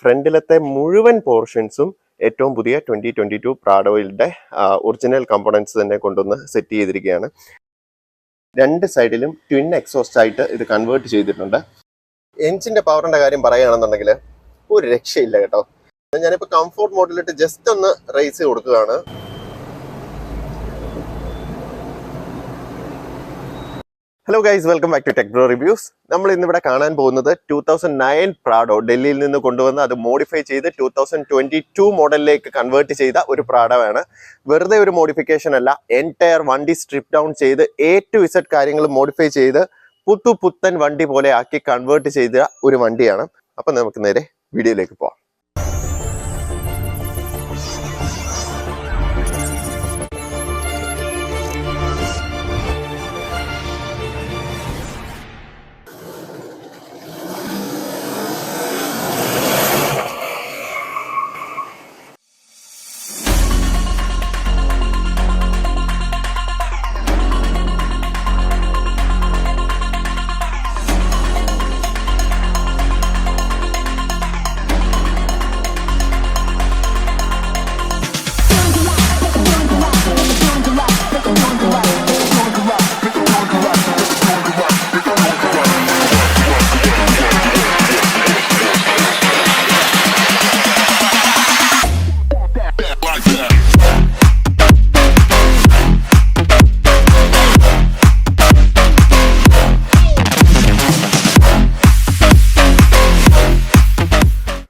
ഫ്രണ്ടിലത്തെ മുഴുവൻ പോർഷൻസും ഏറ്റവും പുതിയ 2022 പ്രാഡോയിലിന്റെ ഒറിജിനൽ കമ്പോണൻസ് തന്നെ കൊണ്ടുവന്ന് സെറ്റ് ചെയ്തിരിക്കുകയാണ്. രണ്ട് സൈഡിലും ട്വിൻ എക്സോസ്റ്റ് ആയിട്ട് ഇത് കൺവേർട്ട് ചെയ്തിട്ടുണ്ട്. എഞ്ചിന്റെ പവറിന്റെ കാര്യം പറയുകയാണെന്നുണ്ടെങ്കിൽ ഒരു രക്ഷയില്ല കേട്ടോ. ഞാനിപ്പോൾ കംഫോർട്ട് മോഡിലിട്ട് ജസ്റ്റ് ഒന്ന് റേസ് കൊടുക്കുകയാണ്. Hello guys, welcome back to Tech Bro Reviews. നമ്മൾ ഇന്നിവിടെ കാണാൻ പോകുന്നത് 2009 പ്രാഡോ ഡൽഹിയിൽ നിന്ന് കൊണ്ടുവന്ന് അത് മോഡിഫൈ ചെയ്ത് 2022 മോഡലിലേക്ക് കൺവേർട്ട് ചെയ്ത ഒരു പ്രാഡോ ആണ്. വെറുതെ ഒരു മോഡിഫിക്കേഷൻ അല്ല, എൻറ്റയർ വണ്ടി സ്ട്രിപ്പ് ഡൗൺ ചെയ്ത് A to Z കാര്യങ്ങൾ മോഡിഫൈ ചെയ്ത് പുത്തൻ വണ്ടി പോലെ ആക്കി കൺവേർട്ട് ചെയ്ത ഒരു വണ്ടിയാണ്. അപ്പം നമുക്ക് നേരെ വീഡിയോയിലേക്ക് പോവാം.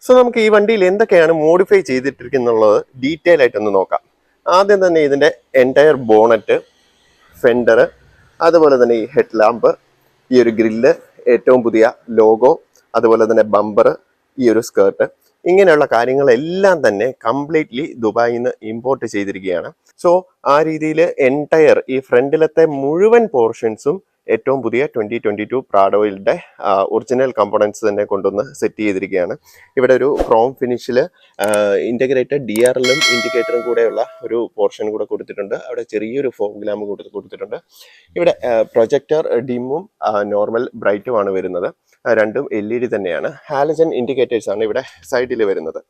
സോ നമുക്ക് ഈ വണ്ടിയിൽ എന്തൊക്കെയാണ് മോഡിഫൈ ചെയ്തിട്ടിരിക്കുന്നുള്ളത് ഡീറ്റെയിൽ ആയിട്ടൊന്ന് നോക്കാം. ആദ്യം തന്നെ ഇതിൻ്റെ എൻറ്റയർ ബോണറ്റ്, ഫെൻഡർ, അതുപോലെ തന്നെ ഈ ഹെഡ് ലാമ്പ്, ഈ ഒരു ഗ്രില്ല്, ഏറ്റവും പുതിയ ലോഗോ, അതുപോലെ തന്നെ ബമ്പർ, ഈ ഒരു സ്കേർട്ട്, ഇങ്ങനെയുള്ള കാര്യങ്ങളെല്ലാം തന്നെ കംപ്ലീറ്റ്ലി ദുബായിൽ നിന്ന് ഇമ്പോർട്ട് ചെയ്തിരിക്കുകയാണ്. സോ ആ രീതിയിൽ എൻറ്റയർ ഈ ഫ്രണ്ടിലത്തെ മുഴുവൻ പോർഷൻസും ഏറ്റവും പുതിയ 2022 പ്രാഡോയിലിന്റെ ഒറിജിനൽ കമ്പോണൻസ് തന്നെ കൊണ്ടുവന്ന് സെറ്റ് ചെയ്തിരിക്കുകയാണ്. ഇവിടെ ഒരു ക്രോം ഫിനിഷിൽ ഇന്റഗ്രേറ്റഡ് DRLും ഇൻഡിക്കേറ്ററും കൂടെയുള്ള ഒരു പോർഷൻ കൂടെ കൊടുത്തിട്ടുണ്ട്. അവിടെ ചെറിയൊരു ഫോഗ് ലാമ്പ് കൊടുത്തിട്ടുണ്ട്. ഇവിടെ പ്രൊജക്ടർ ഡിമ്മും നോർമൽ ബ്രൈറ്റുമാണ് വരുന്നത്. രണ്ടും LED തന്നെയാണ്. ഹാലജൻ ഇൻഡിക്കേറ്റേഴ്സ് ആണ് ഇവിടെ സൈഡിൽ വരുന്നത്.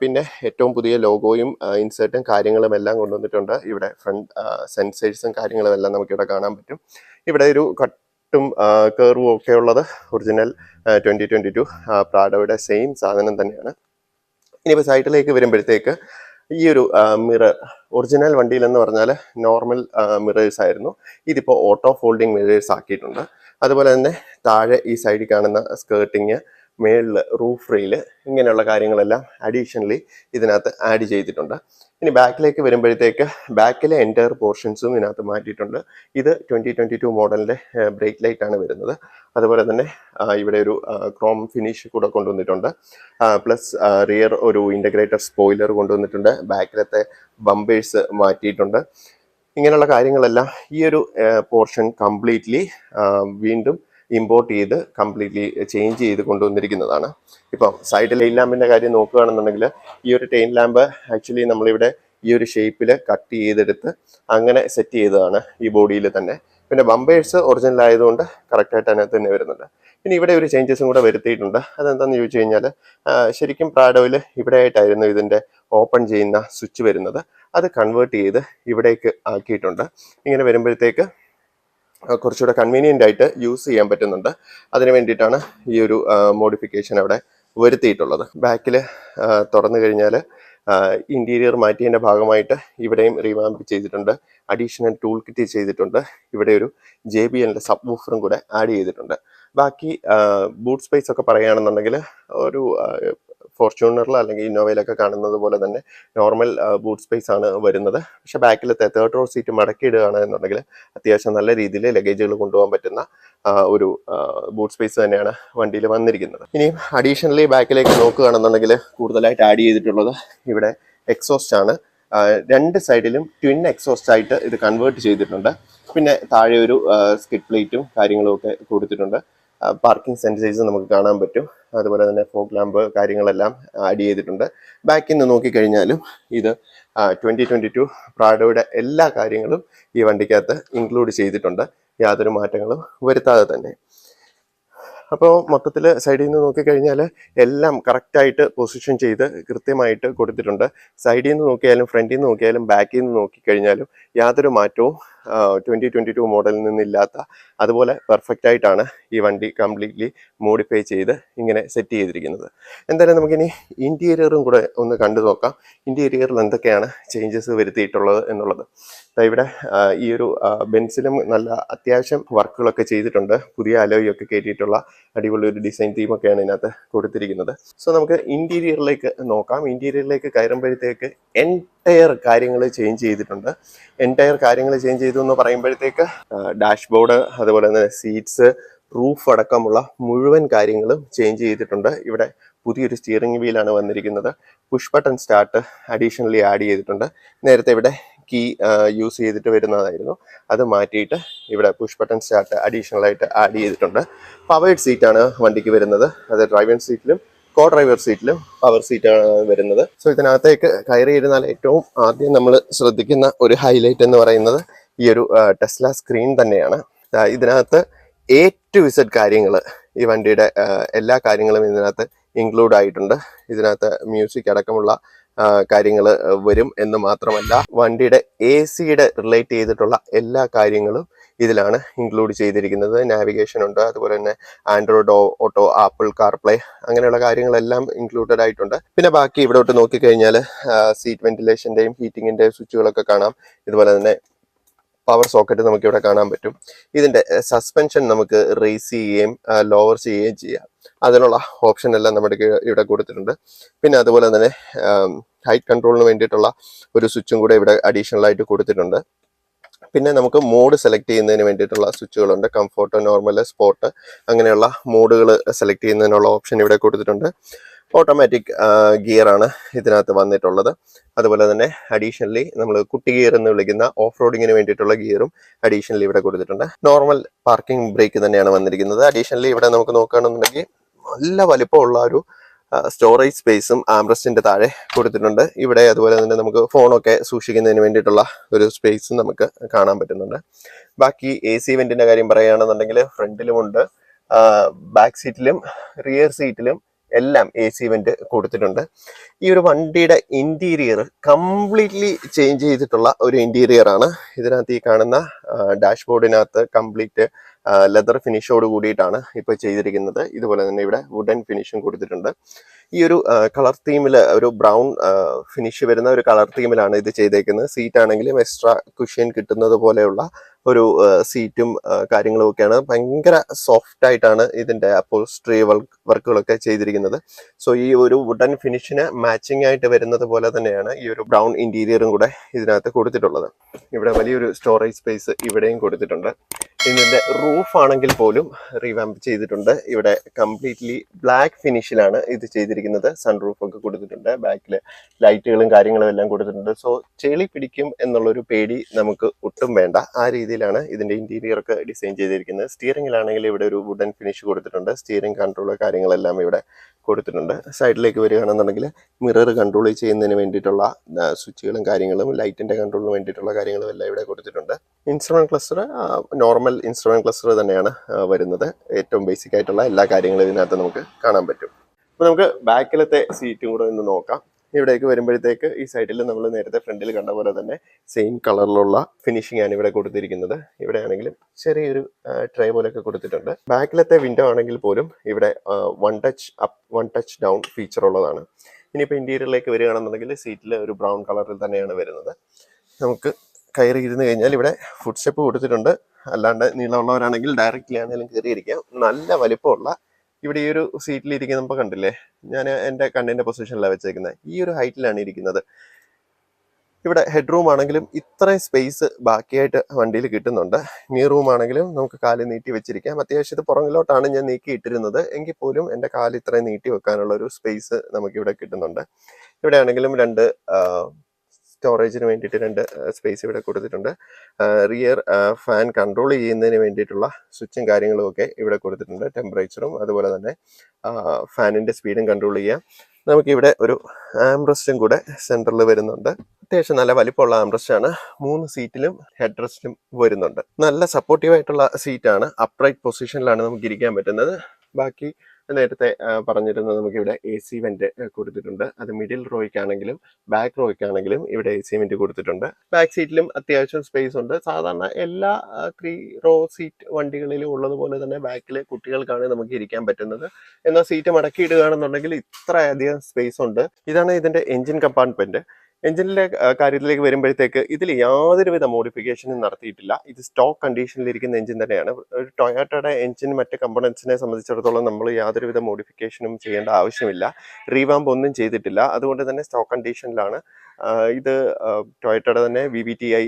പിന്നെ ഏറ്റവും പുതിയ ലോഗോയും ഇൻസേർട്ടും കാര്യങ്ങളും എല്ലാം കൊണ്ടുവന്നിട്ടുണ്ട്. ഇവിടെ ഫ്രണ്ട് സെൻസേഴ്സും കാര്യങ്ങളും എല്ലാം നമുക്കിവിടെ കാണാൻ പറ്റും. ഇവിടെ ഒരു കട്ടും കർവും ഒക്കെ ഉള്ളത് ഒറിജിനൽ 2022 പ്രാഡോയുടെ സെയിം സാധനം തന്നെയാണ്. ഇനിയിപ്പോൾ സൈഡിലേക്ക് വരുമ്പോഴത്തേക്ക് ഈ ഒരു മിറർ ഒറിജിനൽ വണ്ടിയിലെന്ന് പറഞ്ഞാൽ നോർമൽ മിറേഴ്സ് ആയിരുന്നു. ഇതിപ്പോൾ ഓട്ടോ ഫോൾഡിങ് മിറേഴ്സ് ആക്കിയിട്ടുണ്ട്. അതുപോലെ തന്നെ താഴെ ഈ സൈഡിൽ കാണുന്ന സ്കേർട്ടിങ്, മേളിൽ റൂഫ് റെയില്, ഇങ്ങനെയുള്ള കാര്യങ്ങളെല്ലാം അഡീഷണലി ഇതിനകത്ത് ആഡ് ചെയ്തിട്ടുണ്ട്. ഇനി ബാക്കിലേക്ക് വരുമ്പോഴത്തേക്ക് ബാക്കിലെ എൻറ്റയർ പോർഷൻസും ഇതിനകത്ത് മാറ്റിയിട്ടുണ്ട്. ഇത് 2022 മോഡലിൻ്റെ ബ്രേക്ക് ലൈറ്റ് ആണ് വരുന്നത്. അതുപോലെ തന്നെ ഇവിടെ ഒരു ക്രോം ഫിനിഷ് കൂടെ കൊണ്ടുവന്നിട്ടുണ്ട്. പ്ലസ് റിയർ ഒരു ഇൻ്റഗ്രേറ്റഡ് സ്പോയിലർ കൊണ്ടുവന്നിട്ടുണ്ട്. ബാക്കിലത്തെ ബമ്പേഴ്സ് മാറ്റിയിട്ടുണ്ട്. ഇങ്ങനെയുള്ള കാര്യങ്ങളെല്ലാം ഈ ഒരു പോർഷൻ കംപ്ലീറ്റ്ലി വീണ്ടും ഇമ്പോർട്ട് ചെയ്ത് കംപ്ലീറ്റ്ലി ചേഞ്ച് ചെയ്ത് കൊണ്ടുവന്നിരിക്കുന്നതാണ്. ഇപ്പം സൈഡിൽ ടെയിൽ ലാമ്പിൻ്റെ കാര്യം നോക്കുകയാണെന്നുണ്ടെങ്കിൽ ഈ ഒരു ടെയിൽ ലാമ്പ് ആക്ച്വലി നമ്മളിവിടെ ഈ ഒരു ഷേപ്പിൽ കട്ട് ചെയ്തെടുത്ത് അങ്ങനെ സെറ്റ് ചെയ്തതാണ് ഈ ബോഡിയിൽ തന്നെ. പിന്നെ ബമ്പേഴ്സ് ഒറിജിനൽ ആയതുകൊണ്ട് കറക്റ്റായിട്ട് അതിനകത്ത് തന്നെ വരുന്നുണ്ട്. പിന്നെ ഇവിടെ ഒരു ചേഞ്ചസും കൂടെ വരുത്തിയിട്ടുണ്ട്. അതെന്താണെന്ന് ചോദിച്ചു കഴിഞ്ഞാൽ ശരിക്കും പ്രാഡോയിൽ ഇവിടെ ആയിട്ടായിരുന്നു ഇതിൻ്റെ ഓപ്പൺ ചെയ്യുന്ന സ്വിച്ച് വരുന്നത്. അത് കൺവേർട്ട് ചെയ്ത് ഇവിടേക്ക് ആക്കിയിട്ടുണ്ട്. ഇങ്ങനെ വരുമ്പോഴത്തേക്ക് കുറച്ചുകൂടെ കൺവീനിയൻ്റ് ആയിട്ട് യൂസ് ചെയ്യാൻ പറ്റുന്നുണ്ട്. അതിന് വേണ്ടിയിട്ടാണ് ഈ ഒരു മോഡിഫിക്കേഷൻ അവിടെ വരുത്തിയിട്ടുള്ളത്. ബാക്കിൽ തുറന്നു കഴിഞ്ഞാൽ ഇൻറ്റീരിയർ മാറ്റിയതിൻ്റെ ഭാഗമായിട്ട് ഇവിടെയും റീവാമ്പ് ചെയ്തിട്ടുണ്ട്. അഡീഷണൽ ടൂൾ കിറ്റ് ചെയ്തിട്ടുണ്ട്. ഇവിടെ ഒരു JBLൻ്റെ സബ് വൂഫറും കൂടെ ആഡ് ചെയ്തിട്ടുണ്ട്. ബാക്കി ബൂട്ട് സ്പേസ് ഒക്കെ പറയുകയാണെന്നുണ്ടെങ്കിൽ ഒരു ഫോർച്യൂണറിൽ അല്ലെങ്കിൽ ഇന്നോവയിലൊക്കെ കാണുന്നത് പോലെ തന്നെ നോർമൽ ബൂട്ട് സ്പേസ് ആണ് വരുന്നത്. പക്ഷേ ബാക്കിലത്തെ തേർഡ് റോ സീറ്റ് മടക്കിയിടുകയാണ് എന്നുണ്ടെങ്കിൽ അത്യാവശ്യം നല്ല രീതിയിൽ ലഗേജുകൾ കൊണ്ടുപോകാൻ പറ്റുന്ന ഒരു ബൂട്ട് സ്പേസ് തന്നെയാണ് വണ്ടിയിൽ വന്നിരിക്കുന്നത്. ഇനിയും അഡീഷണലി ബാക്കിലേക്ക് നോക്കുകയാണെന്നുണ്ടെങ്കിൽ കൂടുതലായിട്ട് ആഡ് ചെയ്തിട്ടുള്ളത് ഇവിടെ എക്സോസ്റ്റ് ആണ്. രണ്ട് സൈഡിലും ട്വിൻ എക്സോസ്റ്റ് ആയിട്ട് ഇത് കൺവേർട്ട് ചെയ്തിട്ടുണ്ട്. പിന്നെ താഴെ ഒരു സ്കിഡ് പ്ലേറ്റും കാര്യങ്ങളും ഒക്കെ കൊടുത്തിട്ടുണ്ട്. പാർക്കിംഗ് സെൻസേഴ്സ് നമുക്ക് കാണാൻ പറ്റും. അതുപോലെ തന്നെ ഫോഗ് ലാമ്പ് കാര്യങ്ങളെല്ലാം ആഡ് ചെയ്തിട്ടുണ്ട്. ബാക്കിൽ നിന്ന് നോക്കിക്കഴിഞ്ഞാലും ഇത് 2022 പ്രാഡോയുടെ എല്ലാ കാര്യങ്ങളും ഈ വണ്ടിക്കകത്ത് ഇൻക്ലൂഡ് ചെയ്തിട്ടുണ്ട്. യാതൊരു മാറ്റങ്ങളും വരുത്താതെ തന്നെ. അപ്പോൾ മൊത്തത്തിൽ സൈഡിൽ നിന്ന് നോക്കിക്കഴിഞ്ഞാൽ എല്ലാം കറക്റ്റായിട്ട് പൊസിഷൻ ചെയ്ത് കൃത്യമായിട്ട് കൊടുത്തിട്ടുണ്ട്. സൈഡിൽ നിന്ന് നോക്കിയാലും ഫ്രണ്ടിൽ നിന്ന് നോക്കിയാലും ബാക്കിൽ നിന്ന് നോക്കിക്കഴിഞ്ഞാലും യാതൊരു മാറ്റവും 2022 മോഡലിൽ നിന്നില്ലാത്ത അതുപോലെ പെർഫെക്റ്റ് ആയിട്ടാണ് ഈ വണ്ടി കംപ്ലീറ്റ്ലി മോഡിഫൈ ചെയ്ത് ഇങ്ങനെ സെറ്റ് ചെയ്തിരിക്കുന്നത്. എന്തായാലും നമുക്കിനി ഇൻറ്റീരിയറും കൂടെ ഒന്ന് കണ്ടു നോക്കാം. ഇൻറ്റീരിയറിൽ എന്തൊക്കെയാണ് ചേഞ്ചസ് വരുത്തിയിട്ടുള്ളത് എന്നുള്ളത്. ഇവിടെ ഈ ഒരു ബെൻസിലും നല്ല അത്യാവശ്യം വർക്കുകളൊക്കെ ചെയ്തിട്ടുണ്ട്. പുതിയ അലോയ് ഒക്കെ കയറ്റിയിട്ടുള്ള അടിപൊളി ഒരു ഡിസൈൻ തീമൊക്കെയാണ് ഇതിനകത്ത് കൊടുത്തിരിക്കുന്നത്. സോ നമുക്ക് ഇൻറ്റീരിയറിലേക്ക് നോക്കാം. ഇൻറ്റീരിയറിലേക്ക് കയറുമ്പോഴത്തേക്ക് എൻറ്റയർ കാര്യങ്ങൾ ചേഞ്ച് ചെയ്തിട്ടുണ്ട്. എൻറ്റയർ കാര്യങ്ങൾ ചേഞ്ച് ചെയ്തു എന്ന് പറയുമ്പോഴത്തേക്ക് ഡാഷ്ബോർഡ്, അതുപോലെ തന്നെ സീറ്റ്സ്, റൂഫ് അടക്കമുള്ള മുഴുവൻ കാര്യങ്ങളും ചേഞ്ച് ചെയ്തിട്ടുണ്ട്. ഇവിടെ പുതിയൊരു സ്റ്റിയറിംഗ് വീലാണ് വന്നിരിക്കുന്നത്. Push button start additionally add ചെയ്തിട്ടുണ്ട്. നേരത്തെ ഇവിടെ കീ യൂസ് ചെയ്തിട്ട് വരുന്നതായിരുന്നു, അത് മാറ്റിയിട്ട് ഇവിടെ പുഷ് ബട്ടൺ സ്റ്റാർട്ട് അഡീഷണൽ ആയിട്ട് ആഡ് ചെയ്തിട്ടുണ്ട്. പവേർഡ് സീറ്റാണ് വണ്ടിക്ക് വരുന്നത്. അത് ഡ്രൈവർ സീറ്റിലും കോ ഡ്രൈവർ സീറ്റിലും പവർ സീറ്റാണ് വരുന്നത്. സോ ഇതിനകത്തേക്ക് കയറിയിരുന്നാൽ ഏറ്റവും ആദ്യം നമ്മൾ ശ്രദ്ധിക്കുന്ന ഒരു ഹൈലൈറ്റ് എന്ന് പറയുന്നത് ഈ ഒരു ടെസ്ല സ്ക്രീൻ തന്നെയാണ്. ഇതിനകത്ത് A to Z കാര്യങ്ങൾ, ഈ വണ്ടിയുടെ എല്ലാ കാര്യങ്ങളും ഇതിനകത്ത് ഇൻക്ലൂഡ് ആയിട്ടുണ്ട്. ഇതിനകത്ത് മ്യൂസിക് അടക്കമുള്ള കാര്യങ്ങൾ വരും എന്ന് മാത്രമല്ല, വണ്ടിയുടെ AC-യുടെ റിലേറ്റ് ചെയ്തിട്ടുള്ള എല്ലാ കാര്യങ്ങളും ഇതിലാണ് ഇൻക്ലൂഡ് ചെയ്തിരിക്കുന്നത്. നാവിഗേഷൻ ഉണ്ട്, അതുപോലെ തന്നെ ആൻഡ്രോയിഡ് ഓട്ടോ, ആപ്പിൾ കാർപ്ലേ, അങ്ങനെയുള്ള കാര്യങ്ങളെല്ലാം ഇൻക്ലൂഡഡ് ആയിട്ടുണ്ട്. പിന്നെ ബാക്കി ഇവിടോട്ട് നോക്കിക്കഴിഞ്ഞാൽ സീറ്റ് വെന്റിലേഷൻ്റെയും ഹീറ്റിങ്ങിൻ്റെയും സ്വിച്ചുകളൊക്കെ കാണാം. ഇതുപോലെ തന്നെ പവർ സോക്കറ്റ് നമുക്ക് ഇവിടെ കാണാൻ പറ്റും. ഇതിന്റെ സസ്പെൻഷൻ നമുക്ക് റേസ് ചെയ്യുകയും ലോവർ ചെയ്യുകയും ചെയ്യാം. അതിനുള്ള ഓപ്ഷൻ എല്ലാം നമ്മുടെ ഇവിടെ കൊടുത്തിട്ടുണ്ട്. പിന്നെ അതുപോലെ തന്നെ ഹൈറ്റ് കൺട്രോളിന് വേണ്ടിയിട്ടുള്ള ഒരു സ്വിച്ചും കൂടെ ഇവിടെ അഡീഷണൽ ആയിട്ട് കൊടുത്തിട്ടുണ്ട്. പിന്നെ നമുക്ക് മോഡ് സെലക്ട് ചെയ്യുന്നതിന് വേണ്ടിയിട്ടുള്ള സ്വിച്ചുകളുണ്ട്. കംഫോർട്ട്, നോർമൽ, സ്പോർട്ട്, അങ്ങനെയുള്ള മോഡുകൾ സെലക്ട് ചെയ്യുന്നതിനുള്ള ഓപ്ഷൻ ഇവിടെ കൊടുത്തിട്ടുണ്ട്. ഓട്ടോമാറ്റിക് ഗിയർ ആണ് ഇതിനകത്ത് വന്നിട്ടുള്ളത്. അതുപോലെ തന്നെ അഡീഷണലി നമ്മൾ കുട്ടി ഗിയർ എന്ന് വിളിക്കുന്ന ഓഫ് റോഡിങ്ങിന് വേണ്ടിയിട്ടുള്ള ഗിയറും അഡീഷണലി ഇവിടെ കൊടുത്തിട്ടുണ്ട്. നോർമൽ പാർക്കിംഗ് ബ്രേക്ക് തന്നെയാണ് വന്നിരിക്കുന്നത്. അഡീഷണലി ഇവിടെ നമുക്ക് നോക്കുകയാണെന്നുണ്ടെങ്കിൽ നല്ല വലിപ്പമുള്ള ഒരു സ്റ്റോറേജ് സ്പേസും ആംബ്രസ്റ്റിന്റെ താഴെ കൊടുത്തിട്ടുണ്ട്. ഇവിടെ അതുപോലെ തന്നെ നമുക്ക് ഫോണൊക്കെ സൂക്ഷിക്കുന്നതിന് വേണ്ടിയിട്ടുള്ള ഒരു സ്പേസും നമുക്ക് കാണാൻ പറ്റുന്നുണ്ട്. ബാക്കി AC വെന്റിന്റെ കാര്യം പറയുകയാണെന്നുണ്ടെങ്കിൽ ഫ്രണ്ടിലുമുണ്ട്, ബാക്ക് സീറ്റിലും റിയർ സീറ്റിലും എല്ലാം AC വെന്റ് കൊടുത്തിട്ടുണ്ട്. ഈ ഒരു വണ്ടിയുടെ ഇന്റീരിയർ കംപ്ലീറ്റ്ലി ചേഞ്ച് ചെയ്തിട്ടുള്ള ഒരു ഇന്റീരിയർ ആണ്. ഇതിനകത്ത് ഈ കാണുന്ന ഡാഷ്ബോർഡിനകത്ത് കംപ്ലീറ്റ് ലെതർ ഫിനിഷോട് കൂടിയിട്ടാണ് ഇപ്പൊ ചെയ്തിരിക്കുന്നത്. ഇതുപോലെ തന്നെ ഇവിടെ വുഡൻ ഫിനിഷും കൊടുത്തിട്ടുണ്ട്. ഈ ഒരു കളർ തീമിൽ, ഒരു ബ്രൗൺ ഫിനിഷ് വരുന്ന ഒരു കളർ തീമിലാണ് ഇത് ചെയ്തേക്കുന്നത്. സീറ്റ് ആണെങ്കിലും എക്സ്ട്രാ കുഷ്യൻ കിട്ടുന്നത് പോലെയുള്ള ഒരു സീറ്റും കാര്യങ്ങളും ഒക്കെയാണ്. ഭയങ്കര സോഫ്റ്റ് ആയിട്ടാണ് ഇതിന്റെ അപ്പോൾസ്ട്രി വർക്കുകളൊക്കെ ചെയ്തിരിക്കുന്നത്. സോ ഈ ഒരു വുഡൻ ഫിനിഷിന് മാച്ചിങ് ആയിട്ട് വരുന്നത് പോലെ തന്നെയാണ് ഈ ഒരു ബ്രൗൺ ഇന്റീരിയറും കൂടെ ഇതിനകത്ത് കൊടുത്തിട്ടുള്ളത്. ഇവിടെ വലിയൊരു സ്റ്റോറേജ് സ്പേസ് ഇവിടെയും കൊടുത്തിട്ടുണ്ട്. ഇതിന്റെ റൂഫ് ആണെങ്കിൽ പോലും റീവാമ്പ് ചെയ്തിട്ടുണ്ട്. ഇവിടെ കംപ്ലീറ്റ്ലി ബ്ലാക്ക് ഫിനിഷിലാണ് ഇത് ചെയ്തിരിക്കുന്നത്. സൺ റൂഫ് ഒക്കെ കൊടുത്തിട്ടുണ്ട്. ബാക്കിൽ ലൈറ്റുകളും കാര്യങ്ങളും എല്ലാം കൊടുത്തിട്ടുണ്ട്. സോ ചെളി പിടിക്കും എന്നുള്ളൊരു പേടി നമുക്ക് ഒട്ടും വേണ്ട. ആ രീതിയിലാണ് ഇതിന്റെ ഇന്റീരിയർ ഒക്കെ ഡിസൈൻ ചെയ്തിരിക്കുന്നത്. സ്റ്റിയറിംഗിലാണെങ്കിൽ ഇവിടെ ഒരു വുഡൻ ഫിനിഷ് കൊടുത്തിട്ടുണ്ട്. സ്റ്റിയറിംഗ് കൺട്രോൾ കാര്യങ്ങളെല്ലാം ഇവിടെ കൊടുത്തിട്ടുണ്ട്. സൈഡിലേക്ക് വരികയാണെന്നുണ്ടെങ്കിൽ മിറർ കൺട്രോൾ ചെയ്യുന്നതിന് വേണ്ടിയിട്ടുള്ള സ്വിച്ചുകളും കാര്യങ്ങളും, ലൈറ്റിന്റെ കൺട്രോളിന് വേണ്ടിയിട്ടുള്ള കാര്യങ്ങളും എല്ലാം ഇവിടെ കൊടുത്തിട്ടുണ്ട്. Instrument cluster normal instrument cluster തന്നെയാണ് വരുന്നത്. ഏറ്റവും ബേസിക് ആയിട്ടുള്ള എല്ലാ കാര്യങ്ങളും ഇതിനകത്ത് നമുക്ക് കാണാൻ പറ്റും. അപ്പോൾ നമുക്ക് ബാക്കിലത്തെ സീറ്റും കൂടെ ഒന്ന് നോക്കാം. ഇവിടേക്ക് വരുമ്പോഴത്തേക്ക് ഈ സൈഡിൽ നമ്മൾ നേരത്തെ ഫ്രണ്ടിൽ കണ്ട പോലെ തന്നെ സെയിം കളറിലുള്ള ഫിനിഷിംഗ് ആണ് ഇവിടെ കൊടുത്തിരിക്കുന്നത്. ഇവിടെ ആണെങ്കിലും ചെറിയൊരു ട്രേ പോലെയൊക്കെ കൊടുത്തിട്ടുണ്ട്. ബാക്കിലത്തെ വിൻഡോ ആണെങ്കിൽ പോലും ഇവിടെ 1 touch up 1 touch down feature ഉള്ളതാണ്. ഇനിയിപ്പോൾ ഇന്റീരിയറിലേക്ക് വരികയാണെന്നുണ്ടെങ്കിൽ സീറ്റിൽ ഒരു ബ്രൗൺ കളറിൽ തന്നെയാണ് വരുന്നത്. നമുക്ക് കയറി ഇരുന്ന് കഴിഞ്ഞാൽ ഇവിടെ ഫുഡ് സ്റ്റെപ്പ് കൊടുത്തിട്ടുണ്ട്. അല്ലാണ്ട് നീളമുള്ളവരാണെങ്കിൽ ഡയറക്റ്റ്ലി ആണെങ്കിലും കയറിയിരിക്കാം. നല്ല വലിപ്പമുള്ള, ഇവിടെ ഈ ഒരു സീറ്റിൽ ഇരിക്കുന്നപ്പോൾ കണ്ടില്ലേ, ഞാൻ എൻ്റെ കണ്ണിൻ്റെ പൊസിഷനിലാണ് വെച്ചേക്കുന്നത്. ഈ ഒരു ഹൈറ്റിലാണ് ഇരിക്കുന്നത്. ഇവിടെ ഹെഡ് റൂം ആണെങ്കിലും ഇത്രയും സ്പേസ് ബാക്കിയായിട്ട് വണ്ടിയിൽ കിട്ടുന്നുണ്ട്. നീ റൂം ആണെങ്കിലും നമുക്ക് കാല് നീട്ടി വെച്ചിരിക്കാം. അത്യാവശ്യം ഇത് പുറകിലോട്ടാണ് ഞാൻ നീക്കി ഇട്ടിരുന്നത്, എങ്കിൽ പോലും എൻ്റെ കാല് ഇത്രയും നീട്ടി വെക്കാനുള്ള ഒരു സ്പേസ് നമുക്കിവിടെ കിട്ടുന്നുണ്ട്. ഇവിടെ ആണെങ്കിലും 2 സ്റ്റോറേജിന് വേണ്ടിയിട്ട് 2 സ്പേസ് ഇവിടെ കൊടുത്തിട്ടുണ്ട്. റിയർ ഫാൻ കൺട്രോൾ ചെയ്യുന്നതിന് വേണ്ടിയിട്ടുള്ള സ്വിച്ചും കാര്യങ്ങളും ഒക്കെ ഇവിടെ കൊടുത്തിട്ടുണ്ട്. ടെമ്പറേച്ചറും അതുപോലെ തന്നെ ഫാനിൻ്റെ സ്പീഡും കൺട്രോൾ ചെയ്യാം. നമുക്കിവിടെ ഒരു ആംബ്രസ്റ്റും കൂടെ സെൻറ്ററിൽ വരുന്നുണ്ട്. അത്യാവശ്യം നല്ല വലിപ്പമുള്ള ആംബ്രസ്റ്റാണ്. 3 സീറ്റിലും ഹെഡ് റെസ്റ്റും വരുന്നുണ്ട്. നല്ല സപ്പോർട്ടീവ് ആയിട്ടുള്ള സീറ്റാണ്. അപ്രൈറ്റ് പൊസിഷനിലാണ് നമുക്ക് ഇരിക്കാൻ പറ്റുന്നത്. ബാക്കി നേരത്തെ പറഞ്ഞിരുന്നത് നമുക്കിവിടെ AC വെന്റ് കൊടുത്തിട്ടുണ്ട്. അത് മിഡിൽ റോയ്ക്കാണെങ്കിലും ബാക്ക് റോയ്ക്കാണെങ്കിലും ഇവിടെ AC വെന്റ് കൊടുത്തിട്ടുണ്ട്. ബാക്ക് സീറ്റിലും അത്യാവശ്യം സ്പേസ് ഉണ്ട്. സാധാരണ എല്ലാ 3 റോ സീറ്റ് വണ്ടികളിലും ഉള്ളതുപോലെ തന്നെ ബാക്കിൽ കുട്ടികൾക്കാണ് നമുക്ക് ഇരിക്കാൻ പറ്റുന്നത്. എന്നാൽ സീറ്റ് മടക്കിയിടുകയാണെന്നുണ്ടെങ്കിൽ ഇത്രയധികം സ്പേസ് ഉണ്ട്. ഇതാണ് ഇതിന്റെ എഞ്ചിൻ കമ്പാർട്ട്മെന്റ്. എഞ്ചിനിലെ കാര്യത്തിലേക്ക് വരുമ്പോഴത്തേക്ക് ഇതിൽ യാതൊരുവിധ മോഡിഫിക്കേഷനും നടത്തിയിട്ടില്ല. ഇത് സ്റ്റോക്ക് കണ്ടീഷനിൽ ഇരിക്കുന്ന എഞ്ചിൻ തന്നെയാണ്. ഒരു ടൊയോട്ടയുടെ എഞ്ചിൻ മറ്റ് കമ്പോണൻസിനെ സംബന്ധിച്ചിടത്തോളം നമ്മൾ യാതൊരുവിധ മോഡിഫിക്കേഷനും ചെയ്യേണ്ട ആവശ്യമില്ല. റീവാമ്പ് ഒന്നും ചെയ്തിട്ടില്ല. അതുകൊണ്ട് തന്നെ സ്റ്റോക്ക് കണ്ടീഷനിലാണ്. ഇത് ടൊയോട്ടയുടെ തന്നെ VVTi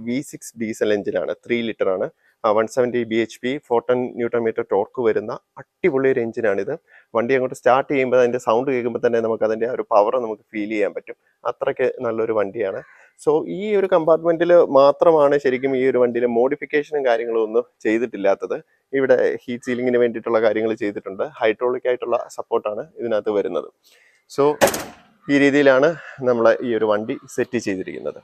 V6 ഡീസൽ എഞ്ചിനാണ്. 3 ലിറ്റർ ആണ്. 170 bhp 410 Nm ടോർക്ക് വരുന്ന അടിപൊളി ഒരു എഞ്ചിനാണിത്. വണ്ടി അങ്ങോട്ട് സ്റ്റാർട്ട് ചെയ്യുമ്പോൾ അതിൻ്റെ സൗണ്ട് കേൾക്കുമ്പോൾ തന്നെ നമുക്ക് അതിൻ്റെ ഒരു പവർ നമുക്ക് ഫീൽ ചെയ്യാൻ പറ്റും. അത്രയ്ക്ക് നല്ലൊരു വണ്ടിയാണ്. സോ ഈ ഒരു കമ്പാർട്ട്മെന്റിൽ മാത്രമാണ് ശരിക്കും ഈ ഒരു വണ്ടിയിൽ മോഡിഫിക്കേഷനും കാര്യങ്ങളും ഒന്നും ചെയ്തിട്ടില്ലാത്തത്. ഇവിടെ ഹീറ്റ് സീലിങ്ങിന് വേണ്ടിയിട്ടുള്ള കാര്യങ്ങൾ ചെയ്തിട്ടുണ്ട്. ഹൈഡ്രോളിക് ആയിട്ടുള്ള സപ്പോർട്ടാണ് ഇതിനകത്ത് വരുന്നത്. സോ ഈ രീതിയിലാണ് നമ്മൾ ഈ ഒരു വണ്ടി സെറ്റ് ചെയ്തിരിക്കുന്നത്.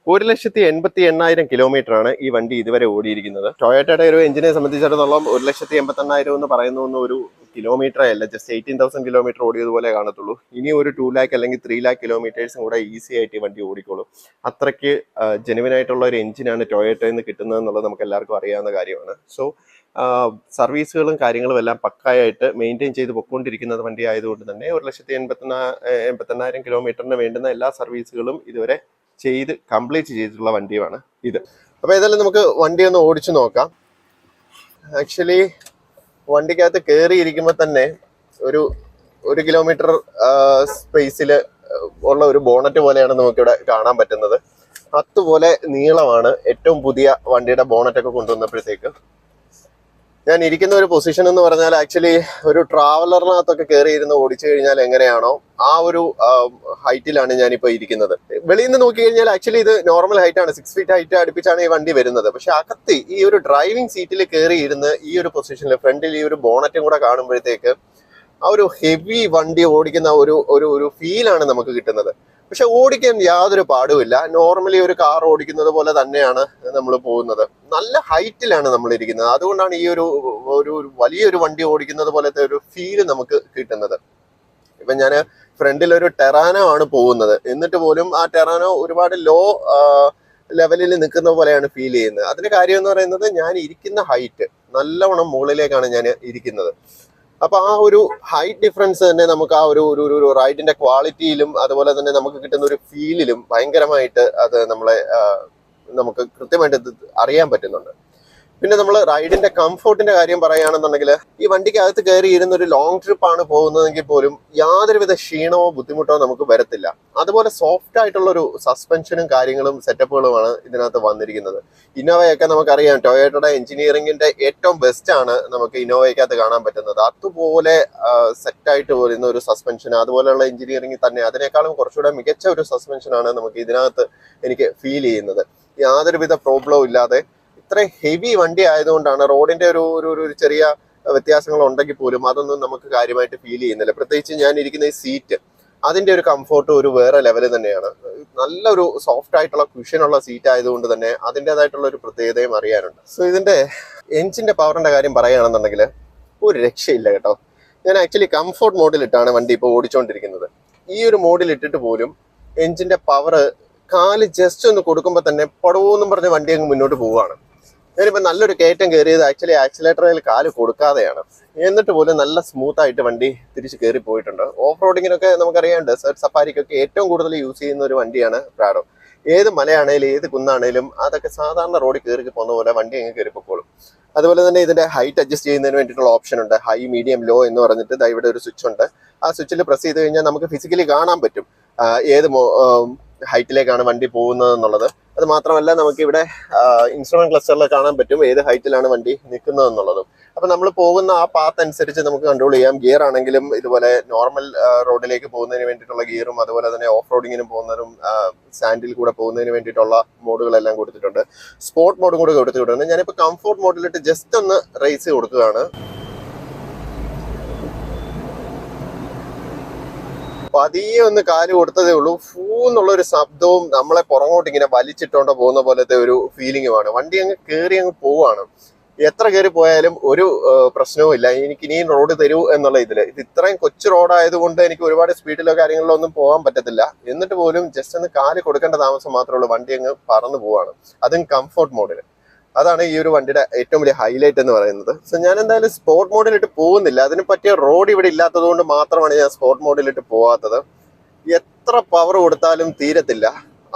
1,88,000 കിലോമീറ്റർ ആണ് ഈ വണ്ടി ഇതുവരെ ഓടിയിരിക്കുന്നത്. ടൊയോട്ടയുടെ ഒരു എഞ്ചിനെ സംബന്ധിച്ചിടത്തോളം 1,88,000 എന്ന് പറയുന്ന ഒരു കിലോമീറ്റർ അല്ല, ജസ്റ്റ് 18,000 കിലോമീറ്റർ ഓടിയതുപോലെ കാണത്തുള്ളൂ. ഇനി ഒരു 2 lakh അല്ലെങ്കിൽ 3 lakh കിലോമീറ്റേഴ്സും കൂടെ ഈസി ആയിട്ട് ഈ വണ്ടി ഓടിക്കോളും. അത്രയ്ക്ക് ജെനുവിൻ ആയിട്ടുള്ള ഒരു എഞ്ചിനാണ് ടൊയോട്ടയിൽ നിന്ന് കിട്ടുന്നത് എന്നുള്ളത് നമുക്ക് എല്ലാവർക്കും അറിയാവുന്ന കാര്യമാണ്. സോ സർവീസുകളും കാര്യങ്ങളും എല്ലാം പക്കായിട്ട് മെയിൻറ്റെയിൻ ചെയ്ത് പൊയ്ക്കൊണ്ടിരിക്കുന്നത് വണ്ടി ആയതുകൊണ്ട് തന്നെ 1,88,000 കിലോമീറ്ററിന് വേണ്ടുന്ന എല്ലാ സർവീസുകളും ഇതുവരെ ചെയ്ത് കംപ്ലീറ്റ് ചെയ്തിട്ടുള്ള വണ്ടിയാണ് ഇത്. അപ്പോൾ ഏതായാലും നമുക്ക് വണ്ടി ഒന്ന് ഓടിച്ചു നോക്കാം. ആക്ച്വലി വണ്ടിക്കകത്ത് കയറിയിരിക്കുമ്പോൾ തന്നെ ഒരു കിലോമീറ്റർ സ്പേസിൽ ഉള്ള ഒരു ബോണറ്റ് പോലെയാണ് നമുക്കിവിടെ കാണാൻ പറ്റുന്നത്. അതുപോലെ നീളമാണ് ഏറ്റവും പുതിയ വണ്ടിയുടെ ബോണറ്റൊക്കെ കൊണ്ടുവന്നപ്പോഴത്തേക്ക്. ഞാൻ ഇരിക്കുന്ന ഒരു പൊസിഷൻ എന്ന് പറഞ്ഞാൽ ആക്ച്വലി ഒരു ട്രാവലറിനകത്തൊക്കെ കയറിയിരുന്ന് ഓടിച്ചു കഴിഞ്ഞാൽ എങ്ങനെയാണോ ആ ഒരു ഹൈറ്റിലാണ് ഞാനിപ്പോൾ ഇരിക്കുന്നത്. വെളിയിൽ നിന്ന് നോക്കി കഴിഞ്ഞാൽ ആക്ച്വലി ഇത് നോർമൽ ഹൈറ്റ് ആണ്, 6 feet ഹൈറ്റ് അടുപ്പിച്ചാണ് ഈ വണ്ടി വരുന്നത്. പക്ഷെ അകത്ത് ഈ ഒരു ഡ്രൈവിംഗ് സീറ്റിൽ കയറിയിരുന്ന് ഈ ഒരു പൊസിഷനിൽ ഫ്രണ്ടിൽ ഈ ഒരു ബോണറ്റും കൂടെ കാണുമ്പോഴത്തേക്ക് ആ ഒരു ഹെവി വണ്ടി ഓടിക്കുന്ന ഒരു ഫീലാണ് നമുക്ക് കിട്ടുന്നത്. പക്ഷെ ഓടിക്കാൻ യാതൊരു പാടുമില്ല. നോർമലി ഒരു കാർ ഓടിക്കുന്നത് പോലെ തന്നെയാണ് നമ്മൾ പോകുന്നത്. നല്ല ഹൈറ്റിലാണ് നമ്മൾ ഇരിക്കുന്നത്. അതുകൊണ്ടാണ് ഈ ഒരു വലിയൊരു വണ്ടി ഓടിക്കുന്നത് പോലത്തെ ഒരു ഫീല് നമുക്ക് കിട്ടുന്നത്. ഇപ്പൊ ഞാൻ ഫ്രണ്ടിൽ ഒരു ടെറാനോ ആണ് പോകുന്നത്, എന്നിട്ട് പോലും ആ ടെറാനോ ഒരുപാട് ലോ ലെവലിൽ നിൽക്കുന്ന പോലെയാണ് ഫീൽ ചെയ്യുന്നത്. അതിന്റെ കാര്യം എന്ന് പറയുന്നത് ഞാൻ ഇരിക്കുന്ന ഹൈറ്റ് നല്ലവണ്ണം മുകളിലേക്കാണ് ഞാൻ ഇരിക്കുന്നത്. അപ്പൊ ആ ഒരു ഹൈറ്റ് ഡിഫറൻസ് തന്നെ നമുക്ക് ആ ഒരു റൈഡിന്റെ ക്വാളിറ്റിയിലും അതുപോലെ തന്നെ നമുക്ക് കിട്ടുന്ന ഒരു ഫീലിലും ഭയങ്കരമായിട്ട് അത് നമുക്ക് കൃത്യമായിട്ട് അറിയാൻ പറ്റുന്നുണ്ട്. പിന്നെ നമ്മൾ റൈഡിന്റെ കംഫോർട്ടിന്റെ കാര്യം പറയുകയാണെന്നുണ്ടെങ്കിൽ ഈ വണ്ടിക്കകത്ത് കയറി ഇരുന്ന ഒരു ലോങ് ട്രിപ്പ് ആണ് പോകുന്നതെങ്കിൽ പോലും യാതൊരുവിധ ക്ഷീണമോ ബുദ്ധിമുട്ടോ നമുക്ക് വരത്തില്ല. അതുപോലെ സോഫ്റ്റ് ആയിട്ടുള്ള ഒരു സസ്പെൻഷനും കാര്യങ്ങളും സെറ്റപ്പുകളുമാണ് ഇതിനകത്ത് വന്നിരിക്കുന്നത്. ഇന്നോവയൊക്കെ നമുക്കറിയാം, ടൊയോട്ടയുടെ എഞ്ചിനീയറിംഗിന്റെ ഏറ്റവും ബെസ്റ്റ് ആണ് നമുക്ക് ഇന്നോവയ്ക്കകത്ത് കാണാൻ പറ്റുന്നത്. അതുപോലെ സെറ്റായിട്ട് വരുന്ന ഒരു സസ്പെൻഷൻ, അതുപോലെയുള്ള എഞ്ചിനീയറിംഗ് തന്നെ അതിനേക്കാളും കുറച്ചുകൂടെ മികച്ച ഒരു സസ്പെൻഷനാണ് നമുക്ക് ഇതിനകത്ത് എനിക്ക് ഫീൽ ചെയ്യുന്നത്. യാതൊരുവിധ പ്രോബ്ലവും ഇല്ലാതെ ഇത്ര ഹെവി വണ്ടി ആയതുകൊണ്ടാണ് റോഡിന്റെ ഒരു ചെറിയ വ്യത്യാസങ്ങൾ ഉണ്ടെങ്കിൽ പോലും അതൊന്നും നമുക്ക് കാര്യമായിട്ട് ഫീൽ ചെയ്യുന്നില്ല. പ്രത്യേകിച്ച് ഞാൻ ഇരിക്കുന്ന ഈ സീറ്റ്, അതിന്റെ ഒരു കംഫോർട്ട് ഒരു വേറെ ലെവല് തന്നെയാണ്. നല്ലൊരു സോഫ്റ്റ് ആയിട്ടുള്ള കുഷനുള്ള സീറ്റ് ആയതുകൊണ്ട് തന്നെ അതിൻ്റെതായിട്ടുള്ള ഒരു പ്രത്യേകതയും അറിയാനുണ്ട്. സോ ഇതിന്റെ എഞ്ചിന്റെ പവറിന്റെ കാര്യം പറയുകയാണെന്നുണ്ടെങ്കിൽ ഒരു രക്ഷയില്ല കേട്ടോ. ഞാൻ ആക്ച്വലി കംഫോർട്ട് മോഡിലിട്ടാണ് വണ്ടി ഇപ്പോൾ ഓടിച്ചുകൊണ്ടിരിക്കുന്നത്. ഈ ഒരു മോഡിൽ ഇട്ടിട്ട് പോലും എഞ്ചിന്റെ പവർ കാല് ജസ്റ്റ് ഒന്ന് കൊടുക്കുമ്പോൾ തന്നെ പടവെന്നും പറഞ്ഞ് വണ്ടി അങ്ങ് മുന്നോട്ട് പോവുകയാണ്. ഞാനിപ്പോൾ നല്ലൊരു കയറ്റം കയറിയത് ആക്ച്വലി ആക്സിലേറ്ററിൽ കാല് കൊടുക്കാതെയാണ്. എന്നിട്ട് പോലും നല്ല സ്മൂത്ത് ആയിട്ട് വണ്ടി തിരിച്ച് കയറി പോയിട്ടുണ്ട്. ഓഫ് റോഡിങ്ങിനൊക്കെ നമുക്കറിയാം, ഡെസേർട്ട് സഫാരിക്കൊക്കെ ഏറ്റവും കൂടുതൽ യൂസ് ചെയ്യുന്ന ഒരു വണ്ടിയാണ് പ്രാഡോ. ഏത് മലയാണേലും ഏത് കുന്നാണേലും അതൊക്കെ സാധാരണ റോഡിൽ കയറി പോകുന്ന പോലെ വണ്ടി അങ്ങ് കയറി പൊക്കോളും. അതുപോലെ തന്നെ ഇതിന്റെ ഹൈറ്റ് അഡ്ജസ്റ്റ് ചെയ്യുന്നതിന് വേണ്ടിയിട്ടുള്ള ഓപ്ഷൻ ഉണ്ട്. ഹൈ, മീഡിയം, ലോ എന്ന് പറഞ്ഞിട്ട് ഇവിടെ ഒരു സ്വിച്ച് ഉണ്ട്. ആ സ്വിച്ചിൽ പ്രസ് ചെയ്ത് കഴിഞ്ഞാൽ നമുക്ക് ഫിസിക്കലി കാണാൻ പറ്റും ഏത് ഹൈറ്റിലേക്കാണ് വണ്ടി പോകുന്നത് എന്നുള്ളത്. അത് മാത്രമല്ല നമുക്ക് ഇവിടെ ഇൻസ്ട്രുമെന്റ് ക്ലസ്റ്ററിൽ കാണാൻ പറ്റും ഏത് ഹൈറ്റിലാണ് വണ്ടി നിൽക്കുന്നത് എന്നുള്ളതും. അപ്പൊ നമ്മൾ പോകുന്ന ആ പാത്ത് അനുസരിച്ച് നമുക്ക് കൺട്രോൾ ചെയ്യാം. ഗിയർ ആണെങ്കിലും ഇതുപോലെ നോർമൽ റോഡിലേക്ക് പോകുന്നതിന് വേണ്ടിയിട്ടുള്ള ഗിയറും അതുപോലെ തന്നെ ഓഫ് റോഡിങ്ങിനും പോകുന്നതും സാൻഡിൽ കൂടെ പോകുന്നതിന് വേണ്ടിയിട്ടുള്ള മോഡുകളെല്ലാം കൊടുത്തിട്ടുണ്ട്. സ്പോർട്ട് മോഡും കൂടെ കൊടുത്തിട്ടുണ്ട്. ഞാനിപ്പോൾ കംഫോർട്ട് മോഡിലിട്ട് ജസ്റ്റ് ഒന്ന് റേസ് കൊടുക്കുകയാണ്. പതിയെ ഒന്ന് കാല് കൊടുത്തതേ ഉള്ളൂ. എന്നുള്ള ഒരു ശബ്ദവും നമ്മളെ പുറകോട്ട് ഇങ്ങനെ വലിച്ചിട്ടോണ്ട് പോകുന്ന പോലത്തെ ഒരു ഫീലിംഗുമാണ്. വണ്ടി അങ്ങ് കയറി അങ്ങ് പോവാണ്. എത്ര കയറി പോയാലും ഒരു പ്രശ്നവും ഇല്ല. എനിക്ക് ഇനിയും റോഡ് തരൂ എന്നുള്ള ഇതില്. ഇത് ഇത്രയും കൊച്ചു റോഡായതുകൊണ്ട് എനിക്ക് ഒരുപാട് സ്പീഡിലോ കാര്യങ്ങളിലോ ഒന്നും പോകാൻ പറ്റത്തില്ല. എന്നിട്ട് പോലും ജസ്റ്റ് ഒന്ന് കാല് കൊടുക്കേണ്ട താമസം മാത്രമേ ഉള്ളൂ. വണ്ടി അങ്ങ് പറന്നു പോവാണ്, അതും കംഫോർട്ട് മോഡിൽ. അതാണ് ഈ ഒരു വണ്ടിയുടെ ഏറ്റവും വലിയ ഹൈലൈറ്റ് എന്ന് പറയുന്നത്. സോ ഞാൻ എന്തായാലും സ്പോർട്ട് മോഡിലിട്ട് പോകുന്നില്ല. അതിന് പറ്റിയ റോഡ് ഇവിടെ ഇല്ലാത്തത് കൊണ്ട് മാത്രമാണ് ഞാൻ സ്പോർട്ട് മോഡിലിട്ട് പോകാത്തത്. എത്ര പവർ കൊടുത്താലും തീരത്തില്ല.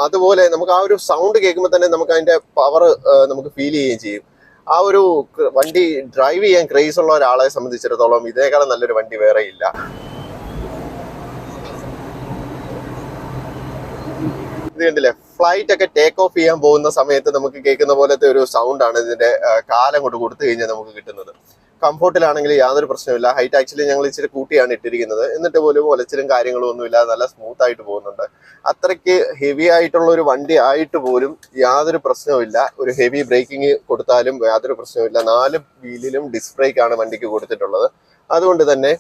അതുപോലെ നമുക്ക് ആ ഒരു സൗണ്ട് കേൾക്കുമ്പോൾ തന്നെ നമുക്ക് അതിന്റെ പവർ നമുക്ക് ഫീൽ ചെയ്യുകയും ചെയ്യും. ആ ഒരു വണ്ടി ഡ്രൈവ് ചെയ്യാൻ ക്രേസ് ഉള്ള ഒരാളെ സംബന്ധിച്ചിടത്തോളം ഇതിനേക്കാളും നല്ലൊരു വണ്ടി വേറെ ഇല്ല. ഇത് കണ്ടില്ലേ, ഫ്ലൈറ്റ് ഒക്കെ ടേക്ക് ഓഫ് ചെയ്യാൻ പോകുന്ന സമയത്ത് നമുക്ക് കേൾക്കുന്ന പോലത്തെ ഒരു സൗണ്ടാണ് ഇതിന്റെ കാലം കൊണ്ട് കൊടുത്തു കഴിഞ്ഞാൽ നമുക്ക് കിട്ടുന്നത്. കംഫോർട്ടിലാണെങ്കിൽ യാതൊരു പ്രശ്നമില്ല. ഹൈറ്റ് ആക്ച്വലി ഞങ്ങൾ ഇച്ചിരി കൂട്ടിയാണ് ഇട്ടിരിക്കുന്നത്. എന്നിട്ട് പോലും ഒലച്ചിലും കാര്യങ്ങളും ഒന്നുമില്ല, നല്ല സ്മൂത്ത് ആയിട്ട് പോകുന്നുണ്ട്. അത്രയ്ക്ക് ഹെവി ആയിട്ടുള്ള ഒരു വണ്ടി ആയിട്ട് പോലും യാതൊരു പ്രശ്നവുമില്ല. ഒരു ഹെവി ബ്രേക്കിംഗ് കൊടുത്താലും യാതൊരു പ്രശ്നവുമില്ല. 4 വീലിലും ഡിസ്ക് ബ്രേക്ക് ആണ് വണ്ടിക്ക് കൊടുത്തിട്ടുള്ളത്. അതുകൊണ്ട് തന്നെ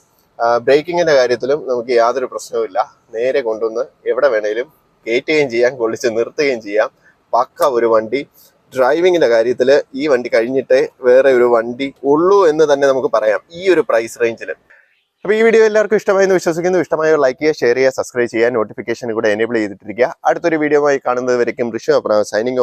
ബ്രേക്കിങ്ങിന്റെ കാര്യത്തിലും നമുക്ക് യാതൊരു പ്രശ്നവുമില്ല. നേരെ കൊണ്ടുവന്ന് എവിടെ വേണേലും കയറ്റുകയും ചെയ്യാം, കൊള്ളിച്ച് നിർത്തുകയും ചെയ്യാം. പക്ക ഒരു വണ്ടി. ഡ്രൈവിങ്ങിന്റെ കാര്യത്തിൽ ഈ വണ്ടി കഴിഞ്ഞിട്ടേ വേറെ ഒരു വണ്ടി ഉള്ളൂ എന്ന് തന്നെ നമുക്ക് പറയാം ഈ ഒരു പ്രൈസ് റേഞ്ചിൽ. അപ്പോൾ ഈ വീഡിയോ എല്ലാവർക്കും ഇഷ്ടമായെന്ന് വിശ്വസിക്കുന്നു. ഇഷ്ടമായോ ലൈക്ക് ചെയ്യുക, ഷെയർ ചെയ്യുക, സബ്സ്ക്രൈബ് ചെയ്യുക, നോട്ടിഫിക്കേഷൻ കൂടെ എനേബിൾ ചെയ്തിട്ടിരിക്കുക. അടുത്തൊരു വീഡിയോ ആയി കാണുന്നത് വരയ്ക്കും ഋഷഭ് സൈനിങ് ഓഫ്.